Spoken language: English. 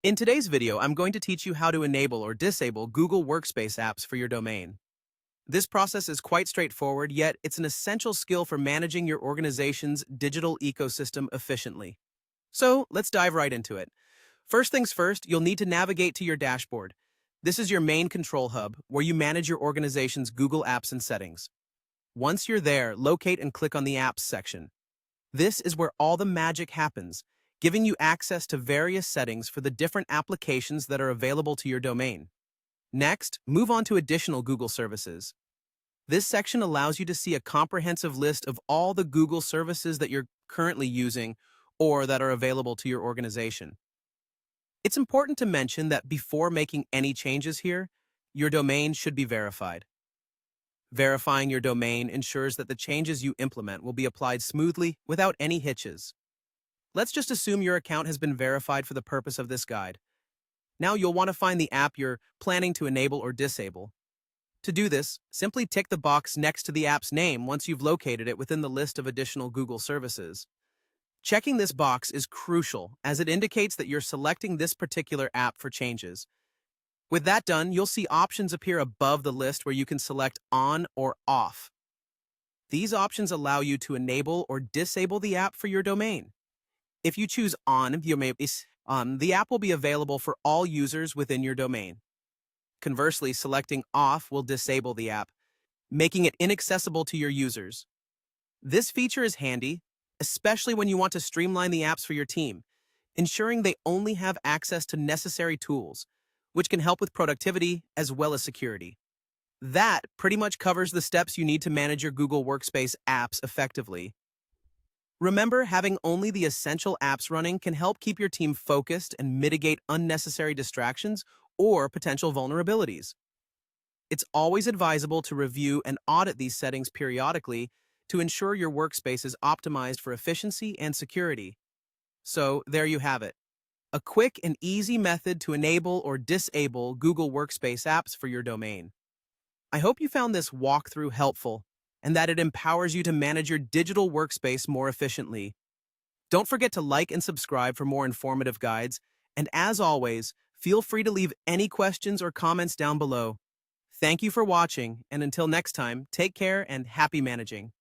In today's video, I'm going to teach you how to enable or disable Google Workspace apps for your domain. This process is quite straightforward, yet it's an essential skill for managing your organization's digital ecosystem efficiently. So let's dive right into it. First things first, you'll need to navigate to your dashboard. This is your main control hub, where you manage your organization's Google Apps and settings. Once you're there, locate and click on the Apps section. This is where all the magic happens, giving you access to various settings for the different applications that are available to your domain. Next, move on to additional Google services. This section allows you to see a comprehensive list of all the Google services that you're currently using or that are available to your organization. It's important to mention that before making any changes here, your domain should be verified. Verifying your domain ensures that the changes you implement will be applied smoothly without any hitches. Let's just assume your account has been verified for the purpose of this guide. Now you'll want to find the app you're planning to enable or disable. To do this, simply tick the box next to the app's name once you've located it within the list of additional Google services. Checking this box is crucial as it indicates that you're selecting this particular app for changes. With that done, you'll see options appear above the list where you can select on or off. These options allow you to enable or disable the app for your domain. If you choose on, the app will be available for all users within your domain. Conversely, selecting off will disable the app, making it inaccessible to your users. This feature is handy, especially when you want to streamline the apps for your team, ensuring they only have access to necessary tools, which can help with productivity as well as security. That pretty much covers the steps you need to manage your Google Workspace apps effectively. Remember, having only the essential apps running can help keep your team focused and mitigate unnecessary distractions or potential vulnerabilities. It's always advisable to review and audit these settings periodically to ensure your workspace is optimized for efficiency and security. So, there you have it. A quick and easy method to enable or disable Google Workspace apps for your domain. I hope you found this walkthrough helpful and that it empowers you to manage your digital workspace more efficiently. Don't forget to like and subscribe for more informative guides, and as always, feel free to leave any questions or comments down below. Thank you for watching, and until next time, take care and happy managing.